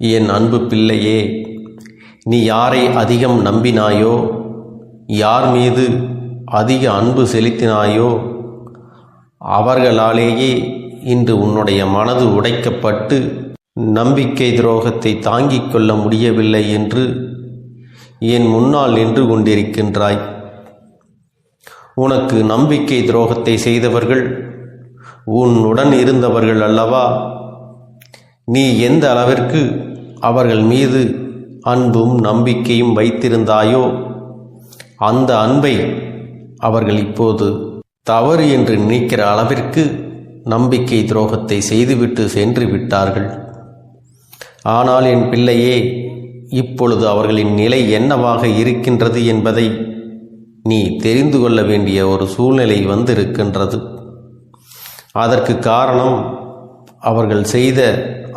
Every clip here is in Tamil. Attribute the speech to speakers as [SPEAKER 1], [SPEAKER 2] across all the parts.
[SPEAKER 1] என் அன்பு பிள்ளையே, நீ யாரை அதிகம் நம்பினாயோ, யார் மீது அதிக அன்பு செலுத்தினாயோ, அவர்களாலேயே இன்று உன்னுடைய மனது உடைக்கப்பட்டு நம்பிக்கை துரோகத்தை தாங்கிக் கொள்ள முடியவில்லை என்று என் முன்னால் நின்று கொண்டிருக்கின்றாய். உனக்கு நம்பிக்கை துரோகத்தை செய்தவர்கள் உன்னுடன் இருந்தவர்கள் அல்லவா? நீ எந்த அளவிற்கு அவர்கள் மீது அன்பும் நம்பிக்கையும் வைத்திருந்தாயோ, அந்த அன்பை அவர்கள் இப்போது தவறு என்று நினைக்கிற அளவிற்கு நம்பிக்கை துரோகத்தை செய்துவிட்டு சென்று விட்டார்கள். ஆனால் என் பிள்ளையே, இப்பொழுது அவர்களின் நிலை என்னவாக இருக்கின்றது என்பதை நீ தெரிந்து கொள்ள வேண்டிய ஒரு சூழ்நிலை வந்திருக்கின்றது. அதற்கு காரணம், அவர்கள் செய்த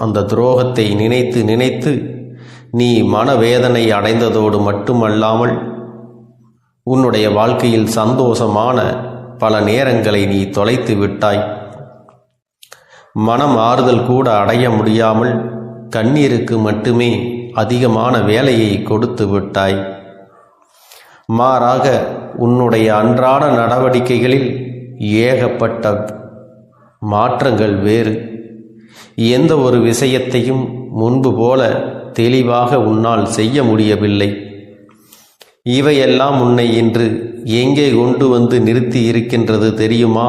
[SPEAKER 1] அந்த துரோகத்தை நினைத்து நினைத்து நீ மனவேதனை அடைந்ததோடு மட்டுமல்லாமல் உன்னுடைய வாழ்க்கையில் சந்தோஷமான பல நேரங்களை நீ தொலைத்து விட்டாய். மனம் ஆறுதல் கூட அடைய முடியாமல் கண்ணீருக்கு மட்டுமே அதிகமான வேலையை கொடுத்து விட்டாய். மாறாக உன்னுடைய அன்றாட நடவடிக்கைகளில் ஏகப்பட்ட மாற்றங்கள் வேறு. எந்த ஒரு விஷயத்தையும் முன்பு போல தெளிவாக உன்னால் செய்ய முடியவில்லை. இவையெல்லாம் உன்னை இன்று எங்கே கொண்டு வந்து நிறுத்தி இருக்கின்றது தெரியுமா?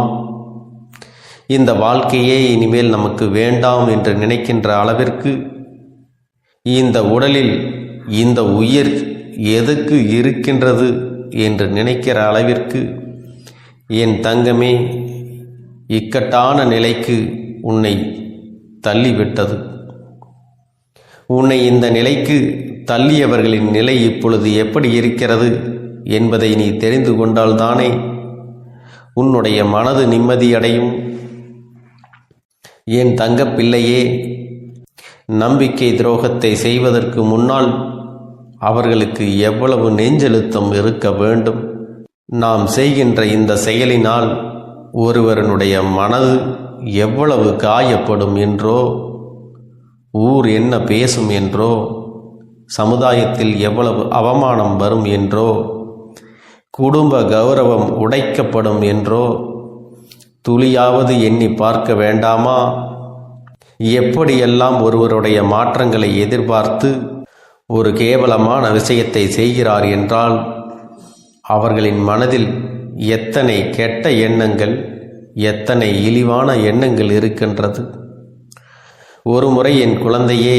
[SPEAKER 1] இந்த வாழ்க்கையே இனிமேல் நமக்கு வேண்டாம் என்று நினைக்கின்ற அளவிற்கு, இந்த உடலில் இந்த உயிர் எதுக்கு இருக்கின்றது என்று நினைக்கிற அளவிற்கு என் தங்கமே, இக்கட்டான நிலைக்கு உன்னை தள்ளிவிட்டது. உன்னை இந்த நிலைக்கு தள்ளியவர்களின் நிலை இப்பொழுது எப்படி இருக்கிறது என்பதை நீ தெரிந்து கொண்டால்தானே உன்னுடைய மனது நிம்மதியடையும். என் தங்க பிள்ளையே, நம்பிக்கை துரோகத்தை செய்வதற்கு முன்னால் அவர்களுக்கு எவ்வளவு நெஞ்செழுத்தம் இருக்க வேண்டும். நாம் செய்கின்ற இந்த செயலினால் ஒருவருடைய மனது எவ்வளவு காயப்படும் என்றோ, ஊர் என்ன பேசும் என்றோ, சமுதாயத்தில் எவ்வளவு அவமானம் வரும் என்றோ, குடும்ப கௌரவம் உடைக்கப்படும் என்றோ துளியாவது எண்ணி பார்க்க வேண்டாமா? எப்படியெல்லாம் ஒருவருடைய மாற்றங்களை எதிர்பார்த்து ஒரு கேவலமான விஷயத்தை செய்கிறார் என்றால் அவர்களின் மனதில் எத்தனை கெட்ட எண்ணங்கள், எத்தனை இழிவான எண்ணங்கள் இருக்கின்றது. ஒரு முறை என் குழந்தையே,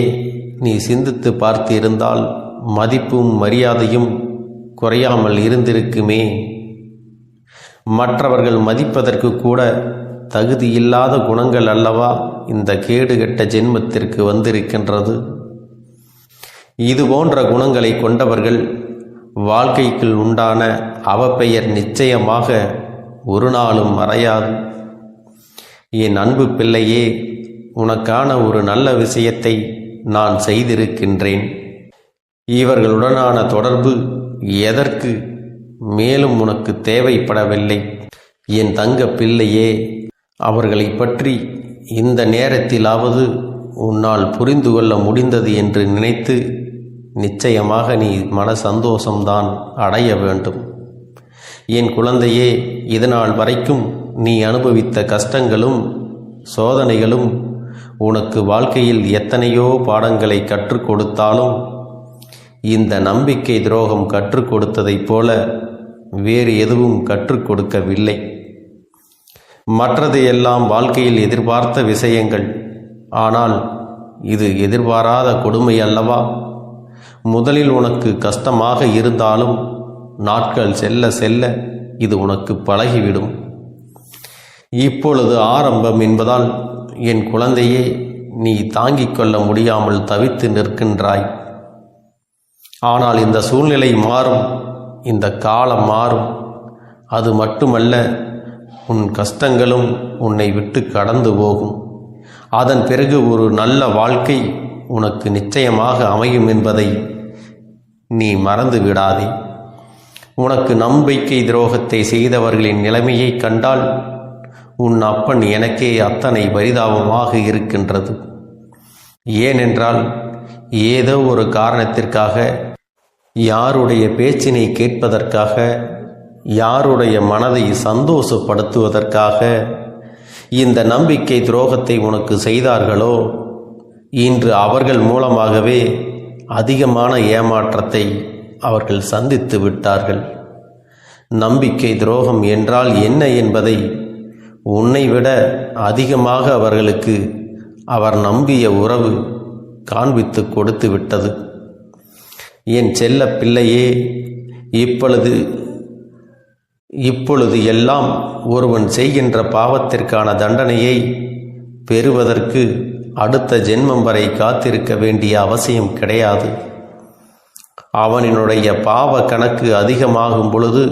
[SPEAKER 1] நீ சிந்தித்து பார்த்து இருந்தால் மதிப்பும் மரியாதையும் குறையாமல் இருந்திருக்குமே. மற்றவர்கள் மதிப்பதற்கு கூட தகுதியில்லாத குணங்கள் அல்லவா இந்த கேடுகெட்ட ஜென்மத்திற்கு வந்திருக்கின்றது. இது போன்ற குணங்களை கொண்டவர்கள் வாழ்க்கைக்குள் உண்டான அவப்பெயர் நிச்சயமாக ஒரு நாளும் மறையாது. என் அன்பு பிள்ளையே, உனக்கான ஒரு நல்ல விஷயத்தை நான் செய்திருக்கின்றேன். இவர்களுடனான தொடர்பு எதற்கு மேலும் உனக்கு தேவைப்படவில்லை. என் தங்க பிள்ளையே, அவர்களை பற்றி இந்த நேரத்திலாவது உன்னால் புரிந்து கொள்ள முடிந்தது என்று நினைத்து நிச்சயமாக நீ மன சந்தோஷம்தான் அடைய வேண்டும். என் குழந்தையே, இதனால் வரைக்கும் நீ அனுபவித்த கஷ்டங்களும் சோதனைகளும் உனக்கு வாழ்க்கையில் எத்தனையோ பாடங்களை கற்றுக் கொடுத்தாலும் இந்த நம்பிக்கை துரோகம் கற்றுக் கொடுத்ததைப் போல வேறு எதுவும் கற்றுக் கொடுக்கவில்லை. மற்றது எல்லாம் வாழ்க்கையில் எதிர்பார்த்த விஷயங்கள். ஆனால் இது எதிர்பாராத கொடுமை அல்லவா? முதலில் உனக்கு கஷ்டமாக இருந்தாலும் நாட்கள் செல்ல செல்ல இது உனக்கு பழகிவிடும். இப்பொழுது ஆரம்பம் என்பதால் என் குழந்தையே, நீ தாங்கிக் கொள்ள முடியாமல் தவித்து நிற்கின்றாய். ஆனால் இந்த சூழ்நிலை மாறும், இந்த காலம் மாறும். அது மட்டுமல்ல, உன் கஷ்டங்களும் உன்னை விட்டு கடந்து போகும். அதன் பிறகு ஒரு நல்ல வாழ்க்கை உனக்கு நிச்சயமாக அமையும் என்பதை நீ மறந்து விடாதே. உனக்கு நம்பிக்கை துரோகத்தை செய்தவர்களின் நிலைமையை கண்டால் உன் அப்பன் எனக்கே அத்தனை பரிதாபமாக இருக்கின்றது. ஏனென்றால் ஏதோ ஒரு காரணத்திற்காக, யாருடைய பேச்சினை கேட்பதற்காக, யாருடைய மனதை சந்தோஷப்படுத்துவதற்காக இந்த நம்பிக்கை துரோகத்தை உனக்கு செய்தார்களோ, இன்று அவர்கள் மூலமாகவே அதிகமான ஏமாற்றத்தை அவர்கள் சந்தித்து விட்டார்கள். நம்பிக்கை துரோகம் என்றால் என்ன என்பதை உன்னை விட அதிகமாக அவர்களுக்கு அவர் நம்பிய உறவு காண்பித்து கொடுத்து விட்டது. என் செல்ல பிள்ளையே, இப்பொழுது எல்லாம் ஒருவன் செய்கின்ற பாவத்திற்கான தண்டனையை பெறுவதற்கு அடுத்த ஜென்மம் வரை காத்திருக்க வேண்டிய அவசியம் கிடையாது. அவனினுடைய பாவ கணக்கு அதிகமாகும் பொழுது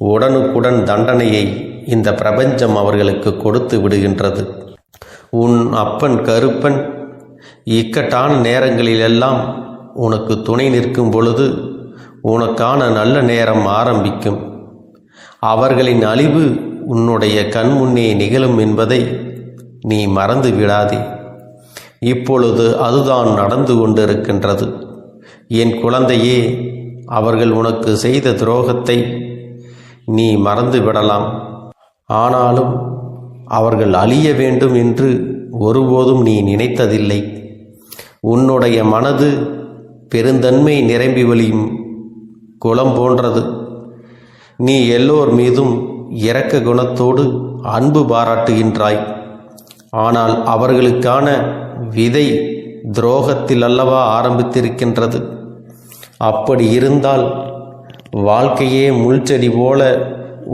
[SPEAKER 1] உடனுக்குடன் தண்டனையை இந்த பிரபஞ்சம் அவர்களுக்கு கொடுத்து விடுகின்றது. உன் அப்பன் கருப்பன் இக்கட்டான நேரங்களிலெல்லாம் உனக்கு துணை நிற்கும் பொழுது உனக்கான நல்ல நேரம் ஆரம்பிக்கும். அவர்களின் அழிவு உன்னுடைய கண்முன்னே நிகழும் என்பதை நீ மறந்து விடாதே. இப்பொழுது அதுதான் நடந்து கொண்டிருக்கின்றது. என் குழந்தையே, அவர்கள் உனக்கு செய்த துரோகத்தை நீ மறந்து விடலாம். ஆனாலும் அவர்கள் அழிய வேண்டும் என்று ஒருபோதும் நீ நினைத்ததில்லை. உன்னுடைய மனது பெருந்தன்மை நிரம்பி வழியும் குளம் போன்றது. நீ எல்லோர் மீதும் இரக்க குணத்தோடு அன்பு பாராட்டுகின்றாய். ஆனால் அவர்களுக்கான விதை துரோகத்தில் அல்லவா ஆரம்பித்திருக்கின்றது. அப்படி இருந்தால் வாழ்க்கையே முள்செடி போல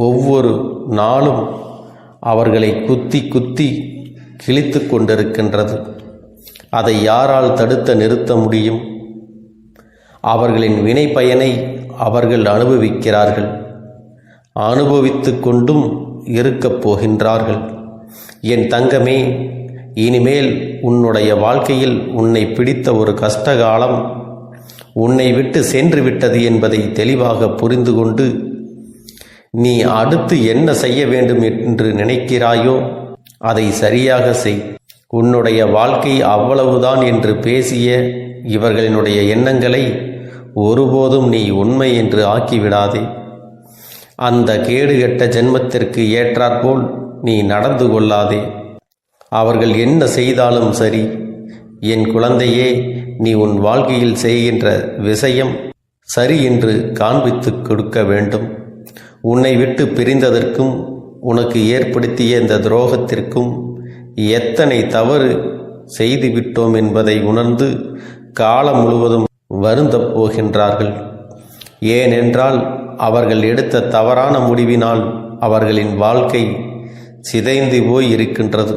[SPEAKER 1] ஒவ்வொரு நாளும் அவர்களை குத்தி குத்தி கிழித்து கொண்டிருக்கின்றது. அதை யாரால் தடுத்து நிறுத்த முடியும்? அவர்களின் வினை பயனை அவர்கள் அனுபவிக்கிறார்கள். அனுபவித்து கொண்டும் இருக்கப் போகின்றார்கள். என் தங்கமே, இனிமேல் உன்னுடைய வாழ்க்கையில் உன்னை பிடித்த ஒரு கஷ்டகாலம் உன்னை விட்டு சென்று விட்டது என்பதை தெளிவாக புரிந்து கொண்டு நீ அடுத்து என்ன செய்ய வேண்டும் என்று நினைக்கிறாயோ அதை சரியாக செய். உன்னுடைய வாழ்க்கை அவ்வளவுதான் என்று பேசிய இவர்களினுடைய எண்ணங்களை ஒருபோதும் நீ உண்மை என்று ஆக்கிவிடாதே. அந்த கேடுகெட்ட ஜென்மத்திற்கு ஏற்றாற்போல் நீ நடந்து கொள்ளாதே. அவர்கள் என்ன செய்தாலும் சரி, என் குழந்தையே, நீ உன் வாழ்க்கையில் செய்கின்ற விஷயம் சரி என்று காண்பித்து கொடுக்க வேண்டும். உன்னை விட்டு பிரிந்ததற்கும் உனக்கு ஏற்படுத்திய இந்த துரோகத்திற்கும் எத்தனை தவறு செய்துவிட்டோம் என்பதை உணர்ந்து காலம் முழுவதும் வருந்தப் போகின்றார்கள். ஏனென்றால் அவர்கள் எடுத்த தவறான முடிவினால் அவர்களின் வாழ்க்கை சிதைந்து போய் இருக்கின்றது.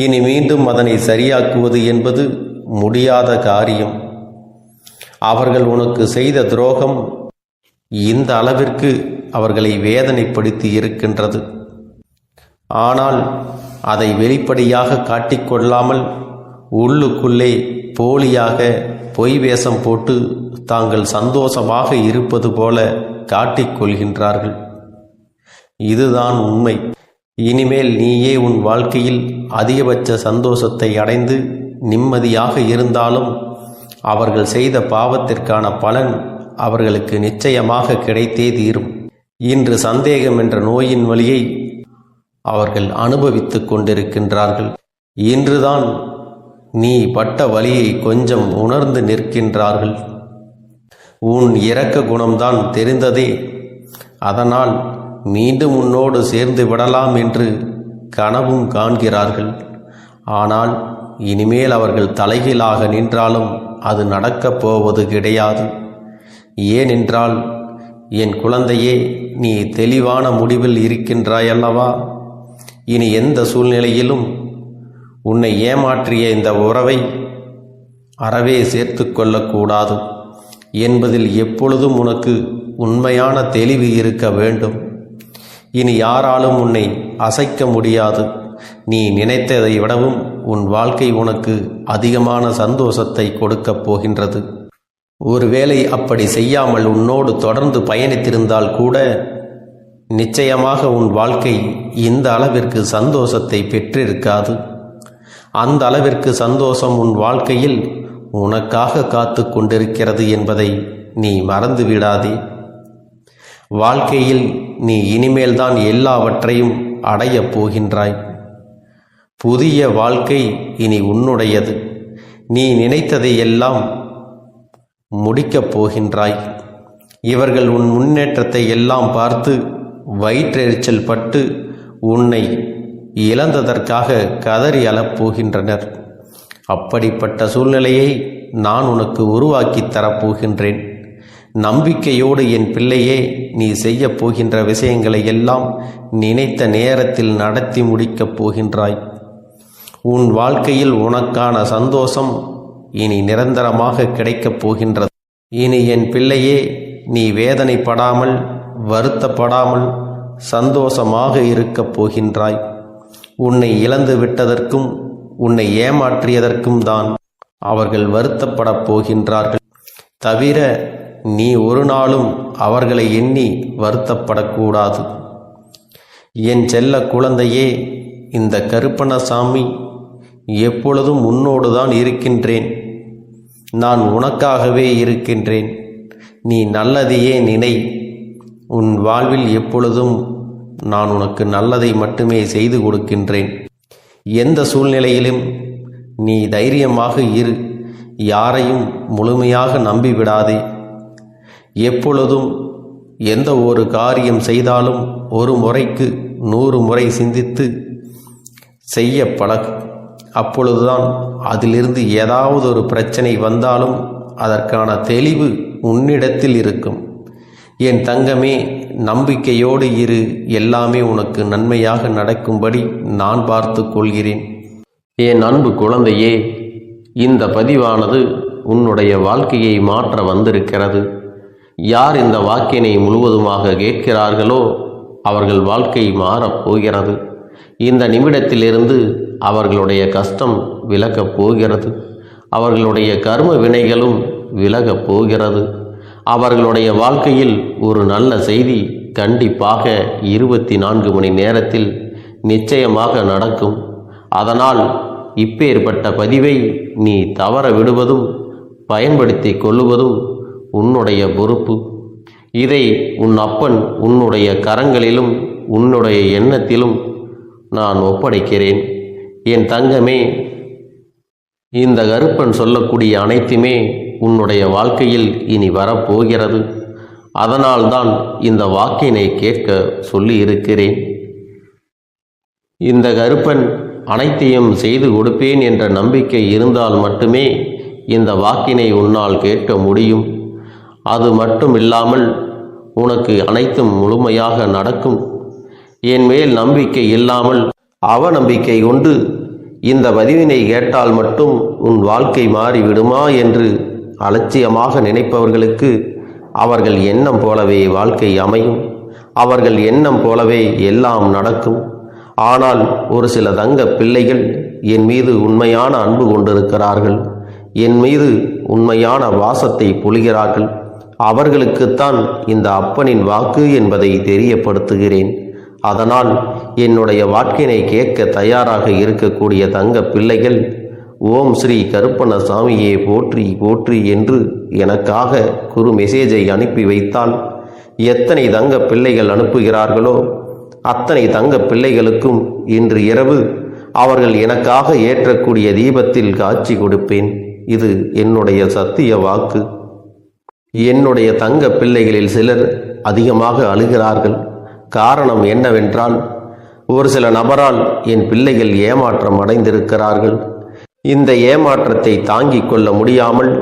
[SPEAKER 1] இனி மீண்டும் அதனை சரியாக்குவது என்பது முடியாத காரியம். அவர்கள் உனக்கு செய்த துரோகம் இந்த அளவிற்கு அவர்களை வேதனைப்படுத்தி இருக்கின்றது. ஆனால் அதை வெளிப்படையாக காட்டிக்கொள்ளாமல் உள்ளுக்குள்ளே போலியாக பொய் வேஷம் போட்டு தாங்கள் சந்தோஷமாக இருப்பது போல காட்டிக்கொள்கின்றார்கள். இதுதான் உண்மை. இனிமேல் நீயே உன் வாழ்க்கையில் அதிகபட்ச சந்தோஷத்தை அடைந்து நிம்மதியாக இருந்தாலும் அவர்கள் செய்த பாவத்திற்கான பலன் அவர்களுக்கு நிச்சயமாக கிடைத்தே தீரும். இன்று சந்தேகம் என்ற நோயின் வலியை அவர்கள் அனுபவித்துக் கொண்டிருக்கின்றார்கள். இன்றுதான் நீ பட்ட வலியை கொஞ்சம் உணர்ந்து நிற்கின்றார்கள். உன் இரக்க குணம்தான் தெரிந்ததே. அதனால் மீண்டும் உன்னோடு சேர்ந்து விடலாம் என்று கனவும் காண்கிறார்கள். ஆனால் இனிமேல் அவர்கள் தலைகீழாக நின்றாலும் அது நடக்கப் போவது கிடையாது. ஏனென்றால் என் குழந்தையே, நீ தெளிவான முடிவில் இருக்கின்றாயல்லவா? இனி எந்த சூழ்நிலையிலும் உன்னை ஏமாற்றிய இந்த உறவை அறவே சேர்த்து கொள்ளக்கூடாது என்பதில் எப்பொழுதும் உனக்கு உண்மையான தெளிவு இருக்க வேண்டும். இனி யாராலும் உன்னை அசைக்க முடியாது. நீ நினைத்ததை விடவும் உன் வாழ்க்கை உனக்கு அதிகமான சந்தோஷத்தை கொடுக்கப் போகின்றது. ஒருவேளை அப்படி செய்யாமல் உன்னோடு தொடர்ந்து பயணித்திருந்தால் கூட நிச்சயமாக உன் வாழ்க்கை இந்த அளவிற்கு சந்தோஷத்தை பெற்றிருக்காது. அந்த அளவிற்கு சந்தோஷம் உன் வாழ்க்கையில் உனக்காக காத்து கொண்டிருக்கிறது என்பதை நீ மறந்து விடாதே. வாழ்க்கையில் நீ இனிமேல்தான் எல்லாவற்றையும் அடையப் போகின்றாய். புதிய வாழ்க்கை இனி உன்னுடையது. நீ நினைத்ததை எல்லாம் முடிக்கப் போகின்றாய். இவர்கள் உன் முன்னேற்றத்தை எல்லாம் பார்த்து வயிற்றெரிச்சல் பட்டு உன்னை இழந்ததற்காக கதறி அழப்போகின்றனர். அப்படிப்பட்ட சூழ்நிலையை நான் உனக்கு உருவாக்கி தரப்போகின்றேன். நம்பிக்கையோடு என் பிள்ளையே, நீ செய்ய போகின்ற விஷயங்களை எல்லாம் நினைத்த நேரத்தில் நடத்தி முடிக்கப் போகின்றாய். உன் வாழ்க்கையில் உனக்கான சந்தோஷம் இனி நிரந்தரமாக கிடைக்கப் போகின்றது. இனி என் பிள்ளையே, நீ வேதனைப்படாமல் வருத்தப்படாமல் சந்தோஷமாக இருக்கப் போகின்றாய். உன்னை இழந்து விட்டதற்கும் உன்னை ஏமாற்றியதற்கும் தான் அவர்கள் வருத்தப்படப் போகின்றார்கள். தவிர நீ ஒரு நாளும் அவர்களை எண்ணி வருத்தப்படக்கூடாது. என் செல்ல குழந்தையே, இந்த கருப்பண்ணசாமி எப்பொழுதும் உன்னோடுதான் இருக்கின்றேன். நான் உனக்காகவே இருக்கின்றேன். நீ நல்லதையே நினை. உன் வாழ்வில் எப்பொழுதும் நான் உனக்கு நல்லதை மட்டுமே செய்து கொடுக்கின்றேன். எந்த சூழ்நிலையிலும் நீ தைரியமாக இரு. யாரையும் முழுமையாக நம்பிவிடாதே. எப்பொழுதும் எந்த ஒரு காரியம் செய்தாலும் ஒரு முறைக்கு 100 முறை சிந்தித்து செய்ய பழகு. அப்பொழுதுதான் அதிலிருந்து ஏதாவது ஒரு பிரச்சனை வந்தாலும் அதற்கான தெளிவு உன்னிடத்தில் இருக்கும். என் தங்கமே, நம்பிக்கையோடு இரு. எல்லாமே உனக்கு நன்மையாக நடக்கும்படி நான் பார்த்து கொள்கிறேன். என் அன்பு குழந்தையே, இந்த பதிவானது உன்னுடைய வாழ்க்கையை மாற்ற வந்திருக்கிறது. யார் இந்த வாக்கினை முழுவதுமாக கேட்கிறார்களோ அவர்கள் வாழ்க்கை மாறப்போகிறது. இந்த நிமிடத்திலிருந்து அவர்களுடைய கஷ்டம் விலகப் போகிறது. அவர்களுடைய கர்ம வினைகளும் விலகப் போகிறது. அவர்களுடைய வாழ்க்கையில் ஒரு நல்ல செய்தி கண்டிப்பாக 24 மணி நேரத்தில் நிச்சயமாக நடக்கும். அதனால் இப்பேற்பட்ட பதிவை நீ தவற விடுவதும் பயன்படுத்தி கொள்ளுவதும் உன்னுடைய பொறுப்பு. இதை உன் அப்பன் உன்னுடைய கரங்களிலும் உன்னுடைய எண்ணத்திலும் நான் ஒப்படைக்கிறேன். என் தங்கமே, இந்த கருப்பன் சொல்லக்கூடிய அனைத்துமே உன்னுடைய வாழ்க்கையில் இனி வரப்போகிறது. அதனால்தான் இந்த வாக்கினை கேட்க சொல்லி இருக்கிறேன். இந்த கருப்பன் அனைத்தையும் செய்து கொடுப்பேன் என்ற நம்பிக்கை இருந்தால் மட்டுமே இந்த வாக்கினை உன்னால் கேட்க முடியும். அது மட்டும் இல்லாமல் உனக்கு அனைத்தும் முழுமையாக நடக்கும். என் மேல் நம்பிக்கை இல்லாமல் அவநம்பிக்கை கொண்டு இந்த பதிவினை கேட்டால் மட்டும் உன் வாழ்க்கை மாறிவிடுமா என்று அலட்சியமாக நினைப்பவர்களுக்கு அவர்கள் எண்ணம் போலவே வாழ்க்கை அமையும். அவர்கள் எண்ணம் போலவே எல்லாம் நடக்கும். ஆனால் ஒரு சில தங்க பிள்ளைகள் என் மீது உண்மையான அன்பு கொண்டிருக்கிறார்கள். என் மீது உண்மையான வாசத்தை பொழிகிறார்கள். அவர்களுக்குத்தான் இந்த அப்பனின் வாக்கு என்பதை தெரியப்படுத்துகிறேன். அதனால் என்னுடைய வாக்கினை கேட்க தயாராக இருக்கக்கூடிய தங்க பிள்ளைகள் ஓம் ஸ்ரீ கருப்பண்ணசாமியே போற்றி போற்றி என்று எனக்காக குறு மெசேஜை அனுப்பி வைத்தால் எத்தனை தங்க பிள்ளைகள் அனுப்புகிறார்களோ அத்தனை தங்க பிள்ளைகளுக்கும் இன்று இரவு அவர்கள் எனக்காக ஏற்றக்கூடிய தீபத்தில் காட்சி கொடுப்பேன். இது என்னுடைய சத்திய வாக்கு. என்னுடைய தங்க பிள்ளைகளில் சிலர் அதிகமாக அழுகிறார்கள். காரணம் என்னவென்றால், ஒரு சில நபரால் என் பிள்ளைகள் ஏமாற்றம் அடைந்திருக்கிறார்கள். இந்த ஏமாற்றத்தை தாங்கிக் கொள்ள முடியாமல்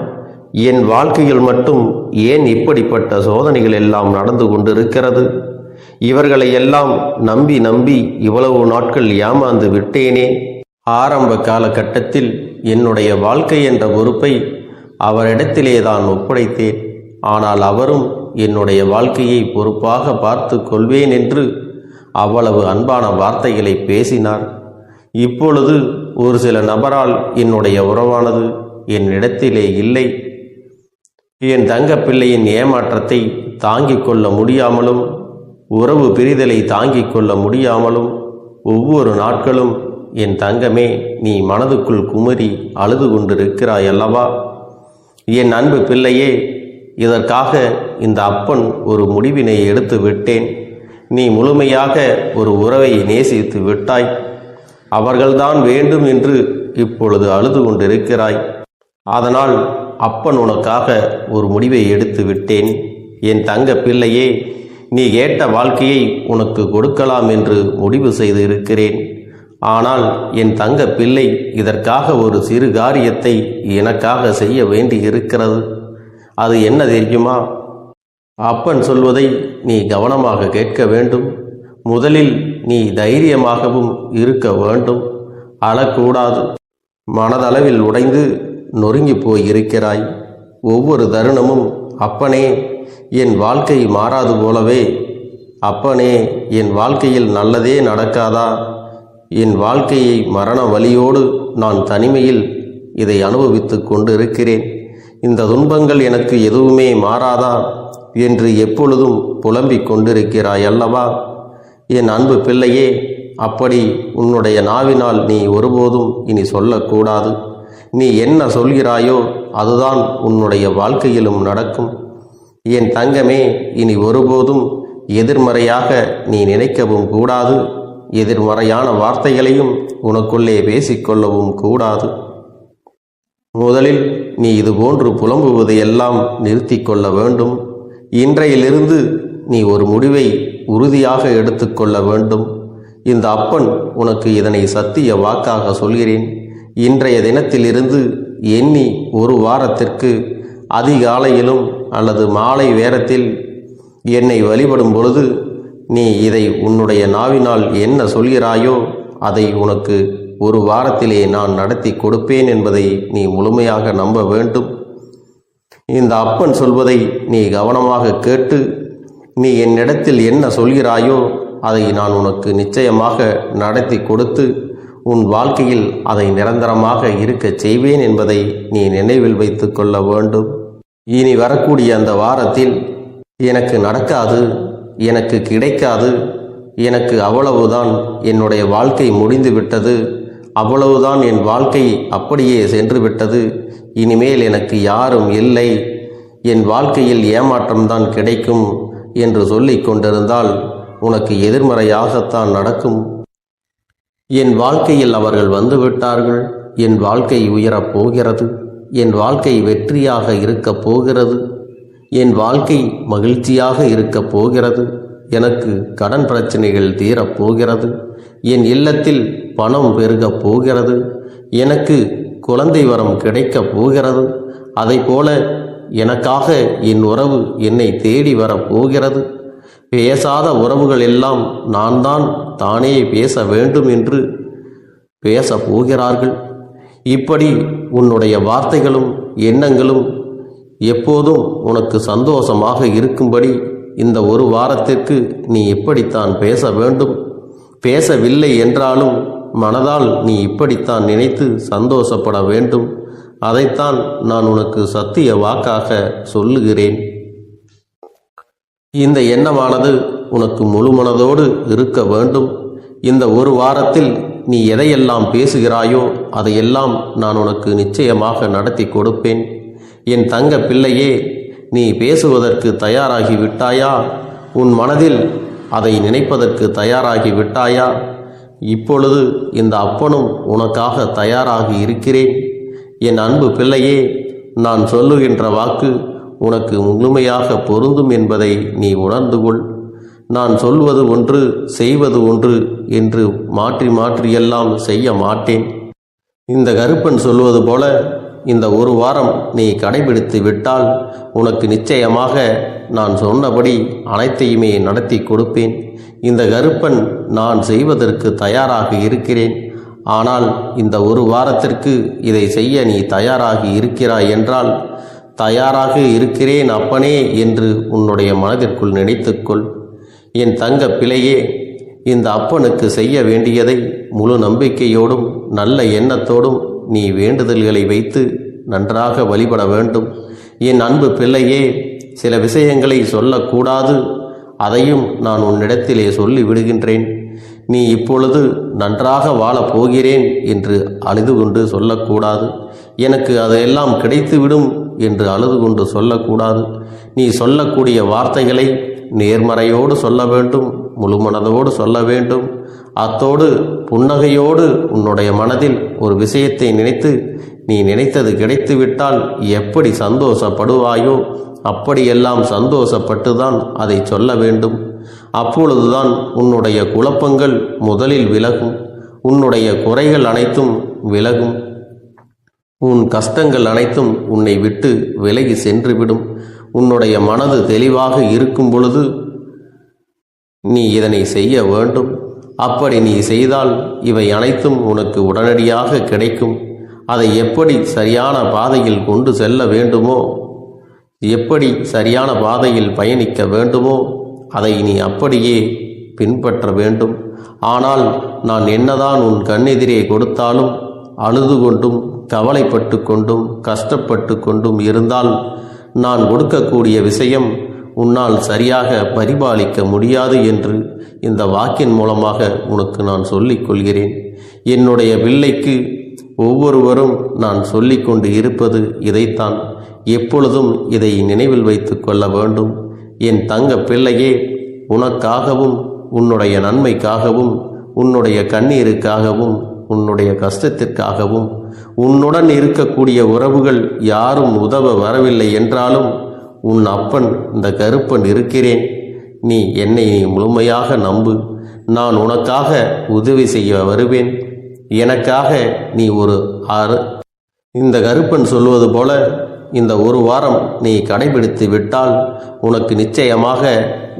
[SPEAKER 1] என் வாழ்க்கையில் மட்டும் ஏன் இப்படிப்பட்ட சோதனைகள் எல்லாம் நடந்து கொண்டிருக்கிறது? இவர்களை எல்லாம் நம்பி நம்பி இவ்வளவு நாட்கள் ஏமாந்து விட்டேனே. ஆரம்ப காலகட்டத்தில் என்னுடைய வாழ்க்கை என்ற பொறுப்பை அவரிடத்திலே தான் ஒப்படைத்தேன். ஆனால் அவரும் என்னுடைய வாழ்க்கையை பொறுப்பாக பார்த்து கொள்வேன் என்று அவ்வளவு அன்பான வார்த்தைகளை பேசினார். இப்பொழுது ஒரு சில நபரால் என்னுடைய உறவானது என்னிடத்திலே இல்லை. என் தங்க பிள்ளையின் ஏமாற்றத்தை தாங்கிக் கொள்ள முடியாமலும் உறவு பிரிதலை தாங்கிக் கொள்ள முடியாமலும் ஒவ்வொரு நாட்களும் என் தங்கமே நீ மனதுக்குள் குமரி அழுது கொண்டிருக்கிறாய் அல்லவா? என் அன்பு பிள்ளையே, இதற்காக இந்த அப்பன் ஒரு முடிவினை எடுத்து விட்டேன். நீ முழுமையாக ஒரு உறவை நேசித்து விட்டாய். அவர்கள்தான் வேண்டும் என்று இப்பொழுது அழுது கொண்டிருக்கிறாய். அதனால் அப்பன் உனக்காக ஒரு முடிவை எடுத்து விட்டேன். என் தங்க பிள்ளையே, நீ கேட்ட வாழ்க்கையை உனக்கு கொடுக்கலாம் என்று முடிவு செய்து இருக்கிறேன். ஆனால் என் தங்க பிள்ளை, இதற்காக ஒரு சிறு காரியத்தை எனக்காக செய்ய வேண்டி இருக்கிறது. அது என்ன தெரியுமா? அப்பன் சொல்வதை நீ கவனமாக கேட்க வேண்டும். முதலில் நீ தைரியமாகவும் இருக்க வேண்டும். அழக்கூடாது. மனதளவில் உடைந்து நொறுங்கி போய் இருக்கிறாய். ஒவ்வொரு தருணமும் அப்பனே, என் வாழ்க்கை மாறாது போலவே, அப்பனே, என் வாழ்க்கையில் நல்லதே நடக்காதா, என் வாழ்க்கையை மரண வலியோடு நான் தனிமையில் இதை அனுபவித்து கொண்டு இருக்கிறேன். இந்த துன்பங்கள் எனக்கு எதுவுமே மாறாதா என்று எப்பொழுதும் புலம்பிக் கொண்டிருக்கிறாய் அல்லவா? என் அன்பு பிள்ளையே, அப்படி உன்னுடைய நாவினால் நீ ஒருபோதும் இனி சொல்லக்கூடாது. நீ என்ன சொல்கிறாயோ அதுதான் உன்னுடைய வாழ்க்கையிலும் நடக்கும். என் தங்கமே, இனி ஒருபோதும் எதிர்மறையாக நீ நினைக்கவும் கூடாது. எதிர்மறையான வார்த்தைகளையும் உனக்குள்ளே பேசிக்கொள்ளவும் கூடாது. முதலில் நீ இதுபோன்று புலம்புவதையெல்லாம் நிறுத்தி கொள்ள வேண்டும். இன்றையிலிருந்து நீ ஒரு முடிவை உறுதியாக எடுத்துக்கொள்ள வேண்டும். இந்த அப்பன் உனக்கு இதனை சத்திய வாக்காக சொல்கிறேன். இன்றைய தினத்திலிருந்து எண்ணி ஒரு வாரத்திற்கு அதிகாலையிலும் அல்லது மாலை நேரத்தில் என்னை வழிபடும் பொழுது நீ இதை உன்னுடைய நாவினால் என்ன சொல்கிறாயோ அதை உனக்கு ஒரு வாரத்திலே நான் நடத்தி கொடுப்பேன் என்பதை நீ முழுமையாக நம்ப வேண்டும். இந்த அப்பன் சொல்வதை நீ கவனமாக கேட்டு நீ என்னிடத்தில் என்ன சொல்கிறாயோ அதை நான் உனக்கு நிச்சயமாக நடத்தி கொடுத்து உன் வாழ்க்கையில் அதை நிரந்தரமாக இருக்கச் செய்வேன் என்பதை நீ நினைவில் வைத்து கொள்ள வேண்டும். இனி வரக்கூடிய அந்த வாரத்தில் எனக்கு நடக்காது, எனக்கு கிடைக்காது, எனக்கு அவ்வளவுதான், என்னுடைய வாழ்க்கை முடிந்து விட்டது, அவ்வளவுதான், என் வாழ்க்கை அப்படியே சென்று விட்டது, இனிமேல் எனக்கு யாரும் இல்லை, என் வாழ்க்கையில் ஏமாற்றம்தான் கிடைக்கும் என்று சொல்லிக் கொண்டிருந்தால் உனக்கு எதிர்மறையாகத்தான் நடக்கும். என் வாழ்க்கையில் அவர்கள் வந்துவிட்டார்கள், என் வாழ்க்கை உயரப் போகிறது, என் வாழ்க்கை வெற்றியாக இருக்கப் போகிறது, என் வாழ்க்கை மகிழ்ச்சியாக இருக்கப் போகிறது, எனக்கு கடன் பிரச்சனைகள் தீரப்போகிறது, என் இல்லத்தில் பணம் பெருகப் போகிறது, எனக்கு குழந்தை வரம் கிடைக்கப் போகிறது, அதைப்போல எனக்காக என் உறவு என்னை தேடி வரப்போகிறது, பேசாத உறவுகள் எல்லாம் நான் தான் தானே பேச வேண்டும் என்று பேசப் போகிறார்கள். இப்படி உன்னுடைய வார்த்தைகளும் எண்ணங்களும் எப்போதும் உனக்கு சந்தோஷமாக இருக்கும்படி இந்த ஒரு வாரத்திற்கு நீ இப்படித்தான் பேச வேண்டும். பேசவில்லை என்றாலும் மனதால் நீ இப்படித்தான் நினைத்து சந்தோஷப்பட வேண்டும். அதைத்தான் நான் உனக்கு சத்திய வாக்காக சொல்லுகிறேன். இந்த எண்ணமானது உனக்கு முழு மனதோடு இருக்க வேண்டும். இந்த ஒரு வாரத்தில் நீ எதையெல்லாம் பேசுகிறாயோ அதையெல்லாம் நான் உனக்கு நிச்சயமாக நடத்தி கொடுப்பேன். என் தங்க பிள்ளையே, நீ பேசுவதற்கு தயாராகி விட்டாயா? உன் மனதில் அதை நினைப்பதற்கு தயாராகி விட்டாயா? இப்பொழுது இந்த அப்பனும் உனக்காக தயாராகி இருக்கிறேன். என் அன்பு பிள்ளையே, நான் சொல்லுகின்ற வாக்கு உனக்கு முழுமையாக பொருந்தும் என்பதை நீ உணர்ந்து கொள். நான் சொல்வது ஒன்று செய்வது ஒன்று என்று மாற்றி மாற்றியெல்லாம் செய்ய மாட்டேன். இந்த கருப்பன் சொல்வது போல இந்த ஒரு வாரம் நீ கடைபிடித்து விட்டால் உனக்கு நிச்சயமாக நான் சொன்னபடி அனைத்தையுமே நடத்தி கொடுப்பேன். இந்த கருப்பன் நான் செய்வதற்கு தயாராக இருக்கிறேன். ஆனால் இந்த ஒரு வாரத்திற்கு இதை செய்ய நீ தயாராகி இருக்கிறாய் என்றால், தயாராக இருக்கிறேன் அப்பனே என்று உன்னுடைய மனதிற்குள் நினைத்துக்கொள். என் தங்க பிள்ளையே, இந்த அப்பனுக்கு செய்ய வேண்டியதை முழு நம்பிக்கையோடும் நல்ல எண்ணத்தோடும் நீ வேண்டுதல்களை வைத்து நன்றாக வழிபட வேண்டும். என் அன்பு பிள்ளையே, சில விஷயங்களை சொல்லக்கூடாது, அதையும் நான் உன்னிடத்திலே சொல்லி விடுகின்றேன். நீ இப்பொழுது நன்றாக வாழப் போகிறேன் என்று அழுது கொண்டு சொல்லக்கூடாது. எனக்கு அதையெல்லாம் கிடைத்துவிடும் என்று அழுது கொண்டு சொல்லக்கூடாது. நீ சொல்லக்கூடிய வார்த்தைகளை நேர்மறையோடு சொல்ல வேண்டும், முழுமனதோடு சொல்ல வேண்டும். அத்தோடு புன்னகையோடு உன்னுடைய மனதில் ஒரு விஷயத்தை நினைத்து நீ நினைத்தது கிடைத்துவிட்டால் எப்படி சந்தோஷப்படுவாயோ அப்படியெல்லாம் சந்தோஷப்பட்டுதான் அதை சொல்ல வேண்டும். அப்பொழுதுதான் உன்னுடைய குழப்பங்கள் முதலில் விலகும், உன்னுடைய குறைகள் அனைத்தும் விலகும், உன் கஷ்டங்கள் அனைத்தும் உன்னை விட்டு விலகி சென்றுவிடும். உன்னுடைய மனது தெளிவாக இருக்கும் பொழுது நீ இதனை செய்ய வேண்டும். அப்படி நீ செய்தால் இவை அனைத்தும் உனக்கு உடனடியாக கிடைக்கும். அதை எப்படி சரியான பாதையில் கொண்டு செல்ல வேண்டுமோ, எப்படி சரியான பாதையில் பயணிக்க வேண்டுமோ அதை நீ அப்படியே பின்பற்ற வேண்டும். ஆனால் நான் என்னதான் உன் கண்ணெதிரே கொடுத்தாலும் அழுது கொண்டும் கவலைப்பட்டு கொண்டும் கஷ்டப்பட்டு கொண்டும் இருந்தால் நான் கொடுக்கக்கூடிய விஷயம் உன்னால் சரியாக பரிபாலிக்க முடியாது என்று இந்த வாக்கின் மூலமாக உனக்கு நான் சொல்லிக் கொள்கிறேன். என்னுடைய பிள்ளைக்கு ஒவ்வொருவரும் நான் சொல்லிக்கொண்டு இருப்பது இதைத்தான். எப்பொழுதும் இதை நினைவில் வைத்து கொள்ள வேண்டும். என் தங்க பிள்ளையே, உனக்காகவும் உன்னுடைய நன்மைக்காகவும் உன்னுடைய கண்ணீருக்காகவும் உன்னுடைய கஷ்டத்திற்காகவும் உன்னுடன் இருக்கக்கூடிய உறவுகள் யாரும் உதவ வரவில்லை என்றாலும் உன் அப்பன் இந்த கருப்பன் இருக்கிறேன். நீ என்னை முழுமையாக நம்பு. நான் உனக்காக உதவி செய்ய வருவேன். எனக்காக நீ இந்த கருப்பன் சொல்வது போல இந்த ஒரு வாரம் நீ கடைபிடித்து விட்டால் உனக்கு நிச்சயமாக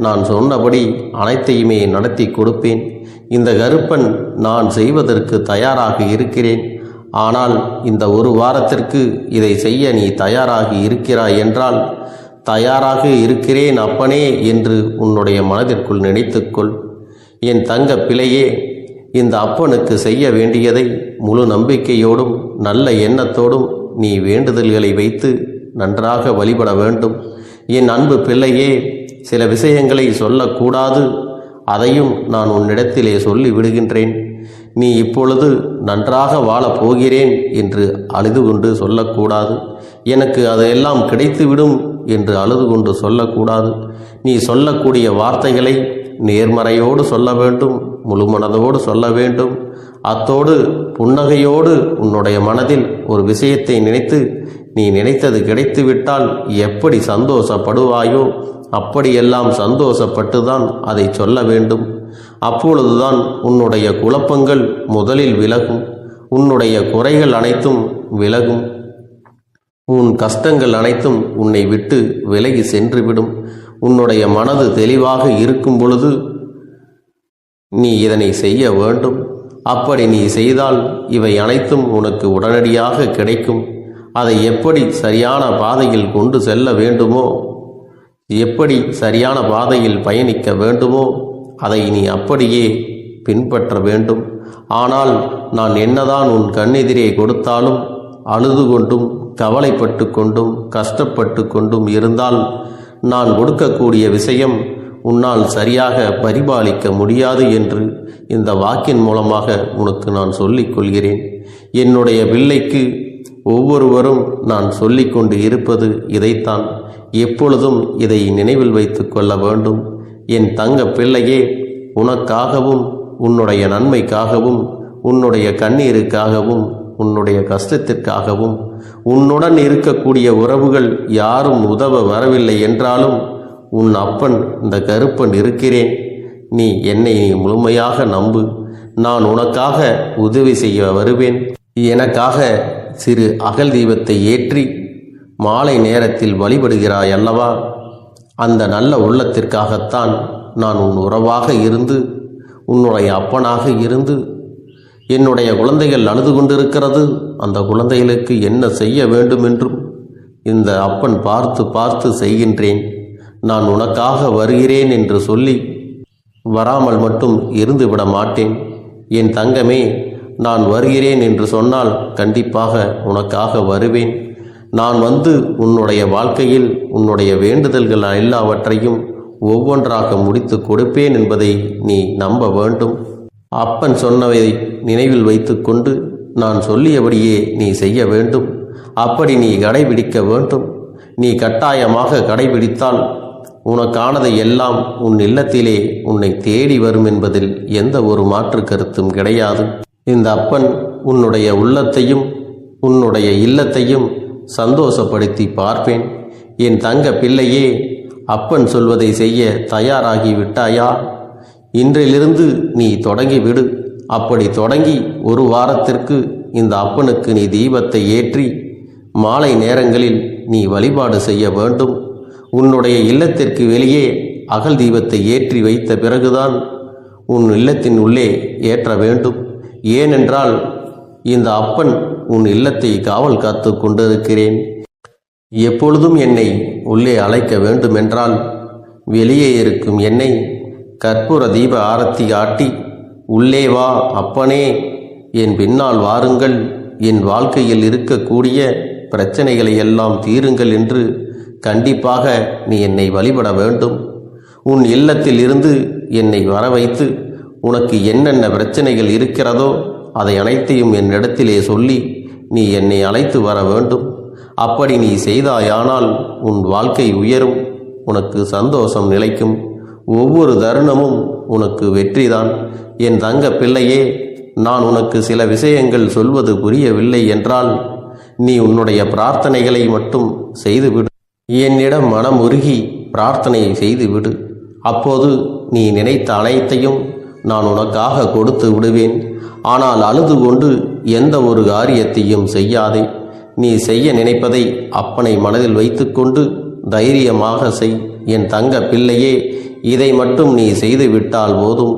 [SPEAKER 1] நான் சொன்னபடி அனைத்தையுமே நடத்தி கொடுப்பேன். இந்த கருப்பன் நான் செய்வதற்கு தயாராக இருக்கிறேன். ஆனால் இந்த ஒரு வாரத்திற்கு இதை செய்ய நீ தயாராகி இருக்கிறாய் என்றால், தயாராக இருக்கிறேன் அப்பனே என்று உன்னுடைய மனதிற்குள் நினைத்துக்கொள். என் தங்க பிள்ளையே, இந்த அப்பனுக்கு செய்ய வேண்டியதை முழு நம்பிக்கையோடும் நல்ல எண்ணத்தோடும் நீ வேண்டுதல்களை வைத்து நன்றாக வழிபட வேண்டும். என் அன்பு பிள்ளையே, சில விஷயங்களை சொல்லக்கூடாது, அதையும் நான் உன்னிடத்திலே சொல்லி விடுகின்றேன். நீ இப்பொழுது நன்றாக வாழப் போகிறேன் என்று அழுது கொண்டு சொல்லக்கூடாது. எனக்கு அதையெல்லாம் கிடைத்துவிடும் என்று அழுது கொண்டு சொல்லக்கூடாது. நீ சொல்லக்கூடிய வார்த்தைகளை நேர்மறையோடு சொல்ல வேண்டும், முழுமனதோடு சொல்ல வேண்டும். அத்தோடு புன்னகையோடு உன்னுடைய மனதில் ஒரு விஷயத்தை நினைத்து நீ நினைத்தது கிடைத்துவிட்டால் எப்படி சந்தோஷப்படுவாயோ அப்படியெல்லாம் சந்தோஷப்பட்டுதான் அதை சொல்ல வேண்டும். அப்பொழுதுதான் உன்னுடைய குழப்பங்கள் முதலில் விலகும், உன்னுடைய குறைகள் அனைத்தும் விலகும், உன் கஷ்டங்கள் அனைத்தும் உன்னை விட்டு விலகி சென்றுவிடும். உன்னுடைய மனது தெளிவாக இருக்கும் பொழுது நீ இதனை செய்ய வேண்டும். அப்படி நீ செய்தால் இவை அனைத்தும் உனக்கு உடனடியாக கிடைக்கும். அதை எப்படி சரியான பாதையில் கொண்டு செல்ல வேண்டுமோ, எப்படி சரியான பாதையில் பயணிக்க வேண்டுமோ அதை நீ அப்படியே பின்பற்ற வேண்டும். ஆனால் நான் என்னதான் உன் கண்ணெதிரே கொடுத்தாலும் அழுது கொண்டும் கவலைப்பட்டு கொண்டும் கஷ்டப்பட்டு கொண்டும் இருந்தால் நான் கொடுக்கக்கூடிய விஷயம் உன்னால் சரியாக பரிபாலிக்க முடியாது என்று இந்த வாக்கின் மூலமாக உனக்கு நான் சொல்லிக் கொள்கிறேன். என்னுடைய பிள்ளைக்கு ஒவ்வொருவரும் நான் சொல்லிக்கொண்டு இருப்பது இதைத்தான். எப்பொழுதும் இதை நினைவில் வைத்து கொள்ள வேண்டும். என் தங்க பிள்ளையே, உனக்காகவும் உன்னுடைய நன்மைக்காகவும் உன்னுடைய கண்ணீருக்காகவும் உன்னுடைய கஷ்டத்திற்காகவும் உன்னுடன் இருக்கக்கூடிய உறவுகள் யாரும் உதவ வரவில்லை என்றாலும் உன் அப்பன் இந்த கருப்பன் இருக்கிறேன். நீ என்னை முழுமையாக நம்பு. நான் உனக்காக உதவி செய்ய வருவேன். எனக்காக சிறு அகல் தீபத்தை ஏற்றி மாலை நேரத்தில் வழிபடுகிறாய் அல்லவா? அந்த நல்ல உள்ளத்திற்காகத்தான் நான் உன் உறவாக இருந்து உன்னுடைய அப்பனாக இருந்து என்னுடைய குழந்தைகள் அழுது கொண்டிருக்கிறது, அந்த குழந்தைகளுக்கு என்ன செய்ய வேண்டும் என்றும் இந்த அப்பன் பார்த்து பார்த்து செய்கின்றேன். நான் உனக்காக வருகிறேன் என்று சொல்லி வராமல் மட்டும் இருந்து விட மாட்டேன். என் தங்கமே, நான் வருகிறேன் என்று சொன்னால் கண்டிப்பாக உனக்காக வருவேன். நான் வந்து உன்னுடைய வாழ்க்கையில் உன்னுடைய வேண்டுதல்கள் எல்லாவற்றையும் ஒவ்வொன்றாக முடித்து கொடுப்பேன் என்பதை நீ நம்ப வேண்டும். அப்பன் சொன்னவை நினைவில் வைத்து கொண்டு நான் சொல்லியபடியே நீ செய்ய வேண்டும். அப்படி நீ கடைபிடிக்க வேண்டும். நீ கட்டாயமாக கடைபிடித்தால் உனக்கானதை எல்லாம் உன் இல்லத்திலே உன்னை தேடி வரும் என்பதில் எந்த ஒரு மாற்று கருத்தும் கிடையாது. இந்த அப்பன் உன்னுடைய உள்ளத்தையும் உன்னுடைய இல்லத்தையும் சந்தோஷப்படுத்தி பார்ப்பேன். என் தங்க பிள்ளையே, அப்பன் சொல்வதை செய்ய தயாராகி விட்டாயா? இன்றிலிருந்து நீ தொடங்கிவிடு. அப்படி தொடங்கி ஒரு வாரத்திற்கு இந்த அப்பனுக்கு நீ தீபத்தை ஏற்றி மாலை நேரங்களில் நீ வழிபாடு செய்ய வேண்டும். உன்னுடைய இல்லத்திற்கு வெளியே அகல் தீபத்தை ஏற்றி வைத்த பிறகுதான் உன் இல்லத்தின் உள்ளே ஏற்ற வேண்டும். ஏனென்றால் இந்த அப்பன் உன் இல்லத்தை காவல் காத்து கொண்டிருக்கிறேன். எப்பொழுதும் என்னை உள்ளே அழைக்க வேண்டுமென்றால் வெளியே இருக்கும் என்னை கற்பூர தீப ஆரத்தி காட்டி உள்ளே வா அப்பனே, என் பின்னால் வாருங்கள், என் வாழ்க்கையில் இருக்கக்கூடிய பிரச்சனைகளை எல்லாம் தீருங்கள் என்று கண்டிப்பாக நீ என்னை வழிபட வேண்டும். உன் இல்லத்தில் இருந்து என்னை வர வைத்து உனக்கு என்னென்ன பிரச்சனைகள் இருக்கிறதோ அதை அனைத்தையும் என்னிடத்திலே சொல்லி நீ என்னை அழைத்து வர வேண்டும். அப்படி நீ செய்தாயானால் உன் வாழ்க்கை உயரும், உனக்கு சந்தோஷம் நிலைக்கும், ஒவ்வொரு தருணமும் உனக்கு வெற்றிதான். என் தங்க பிள்ளையே, நான் உனக்கு சில விஷயங்கள் சொல்வது புரியவில்லை என்றால் நீ உன்னுடைய பிரார்த்தனைகளை மட்டும் செய்துவிடு. என்னிடம் மனமுருகி பிரார்த்தனையை செய்துவிடு. அப்போது நீ நினைத்த அனைத்தையும் நான் உனக்காக கொடுத்து விடுவேன். ஆனால் அழுது கொண்டு எந்த ஒரு காரியத்தையும் செய்யாதே. நீ செய்ய நினைப்பதை அப்பனை மனதில் வைத்துக்கொண்டு தைரியமாக செய். என் தங்க பிள்ளையே, இதை மட்டும் நீ செய்துவிட்டால் போதும்.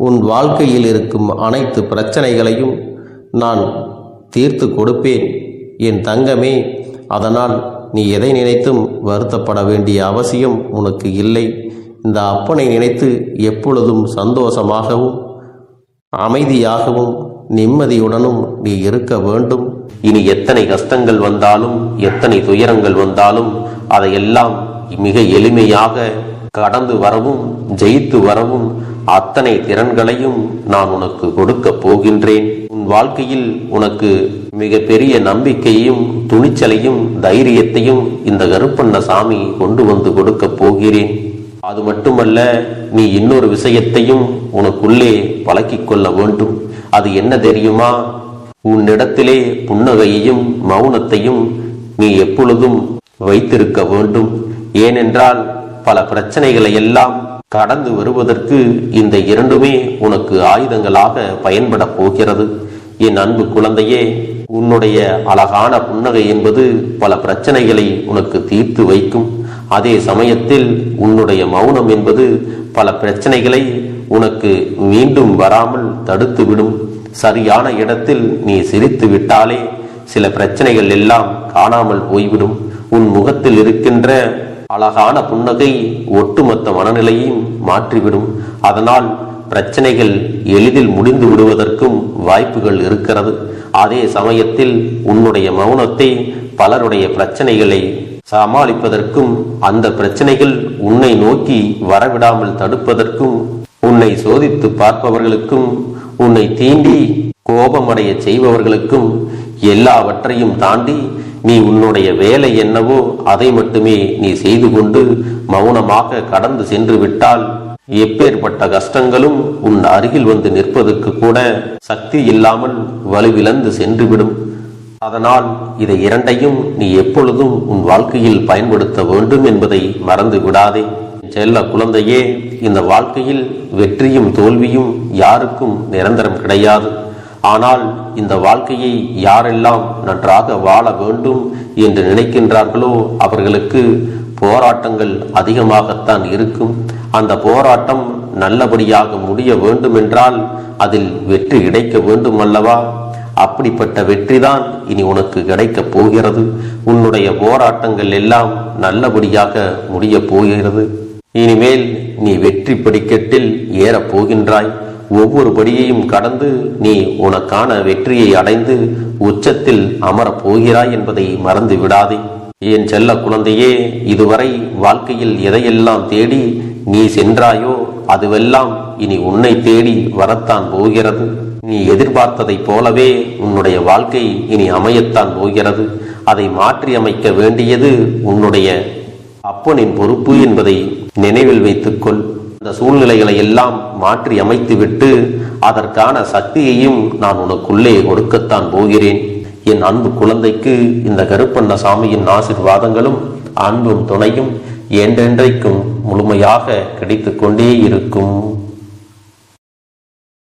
[SPEAKER 1] உன் வாழ்க்கையில் இருக்கும் அனைத்து பிரச்சனைகளையும் நான் தீர்த்து கொடுப்பேன் என் தங்கமே. அதனால் நீ எதை நினைத்தும் வருத்தப்பட வேண்டிய அவசியம் உனக்கு இல்லை. இந்த அப்பனை நினைத்து எப்பொழுதும் சந்தோஷமாகவும் அமைதியாகவும் நிம்மதியுடனும் நீ இருக்க வேண்டும். இனி எத்தனை கஷ்டங்கள் வந்தாலும் எத்தனை துயரங்கள் வந்தாலும் அதையெல்லாம் மிக எளிமையாக கடந்து வரவும் ஜெயித்து வரவும் அத்தனை திறன்களையும் நான் உனக்கு கொடுக்க போகின்றேன். உன் வாழ்க்கையில் உனக்கு மிக பெரிய நம்பிக்கையும் துணிச்சலையும் தைரியத்தையும் இந்த கருப்பண்ணசாமி கொண்டு வந்து கொடுக்க போகிறேன். அது மட்டுமல்ல, நீ இன்னொரு விஷயத்தையும் உனக்குள்ளே பழக்கிக் கொள்ள வேண்டும். அது என்ன தெரியுமா? உன்னிடத்திலே புன்னகையையும் மௌனத்தையும் நீ எப்பொழுதும் வைத்திருக்க வேண்டும். ஏனென்றால் பல பிரச்சனைகளை எல்லாம் கடந்து வருவதற்கு இந்த இரண்டுமே உனக்கு ஆயுதங்களாக பயன்பட போகிறது. என் அன்பு குழந்தையே, உன்னுடைய அழகான புன்னகை என்பது பல பிரச்சனைகளை உனக்கு தீர்த்து வைக்கும். அதே சமயத்தில் உன்னுடைய மௌனம் என்பது பல பிரச்சனைகளை உனக்கு மீண்டும் வராமல் தடுத்துவிடும். சரியான இடத்தில் நீ சிரித்து விட்டாலே சில பிரச்சனைகள் எல்லாம் காணாமல் போய்விடும். உன் முகத்தில் இருக்கின்ற அழகான புன்னகை ஒட்டுமொத்த மனநிலையையும் மாற்றிவிடும். அதனால் பிரச்சனைகள் எளிதில் முடிந்து விடுவதற்கும் வாய்ப்புகள் இருக்கிறது. அதே சமயத்தில் உன்னுடைய மௌனத்தை பலருடைய பிரச்சனைகளை சமாளிப்பதற்கும் அந்த பிரச்சனைகள் உன்னை நோக்கி வரவிடாமல் தடுப்பதற்கும் உன்னை சோதித்து பார்ப்பவர்களுக்கும் உன்னை தீண்டி கோபமடைய செய்பவர்களுக்கும் எல்லாவற்றையும் தாண்டி நீ உன்னுடைய வேலை என்னவோ அதை மட்டுமே நீ செய்து கொண்டு மௌனமாக கடந்து சென்று விட்டால் எப்பேற்பட்ட கஷ்டங்களும் உன் அருகில் வந்து நிற்பதற்கு கூட சக்தி இல்லாமல் வலுவிழந்து சென்றுவிடும். அதனால் இதை இரண்டையும் நீ எப்பொழுதும் உன் வாழ்க்கையில் பயன்படுத்த வேண்டும் என்பதை மறந்து விடாதே. செல்ல குழந்தையே, இந்த வாழ்க்கையில் வெற்றியும் தோல்வியும் யாருக்கும் நிரந்தரம் கிடையாது. ஆனால் இந்த வாழ்க்கையை யாரெல்லாம் நன்றாக வாழ வேண்டும் என்று நினைக்கின்றார்களோ அவர்களுக்கு போராட்டங்கள் அதிகமாகத்தான் இருக்கும். அந்த போராட்டம் நல்லபடியாக முடிய வேண்டுமென்றால் அதில் வெற்றி கிடைக்க வேண்டும் அல்லவா? அப்படிப்பட்ட வெற்றிதான் இனி உனக்கு கிடைக்கப் போகிறது. உன்னுடைய போராட்டங்கள் எல்லாம் நல்லபடியாக முடிய போகிறது. இனிமேல் நீ வெற்றி படிக்கட்டில் ஏறப் போகின்றாய். ஒவ்வொரு படியையும் கடந்து நீ உனக்கான வெற்றியை அடைந்து உச்சத்தில் அமரப் போகிறாய் என்பதை மறந்து விடாதே. என் செல்ல குழந்தையே, இதுவரை வாழ்க்கையில் எதையெல்லாம் தேடி நீ சென்றாயோ அதுவெல்லாம் இனி உன்னை தேடி வரத்தான் போகிறது. நீ எதிர்பார்த்ததைப் போலவே உன்னுடைய வாழ்க்கை இனி அமையத்தான் போகிறது. அதை மாற்றி அமைக்க வேண்டியது உன்னுடைய அப்பனின் பொறுப்பு என்பதை நினைவில் வைத்துக்கொள். இந்த சூழ்நிலைகளை எல்லாம் மாற்றி அமைத்துவிட்டு அதற்கான சக்தியையும் நான் உனக்குள்ளே கொடுக்கத்தான் போகிறேன். என் அன்பு குழந்தைக்கு இந்த கருப்பண்ணசாமியின் ஆசீர்வாதங்களும் அன்பும் துணையும் என்றென்றைக்கும் முழுமையாக கிடைத்து கொண்டே இருக்கும்.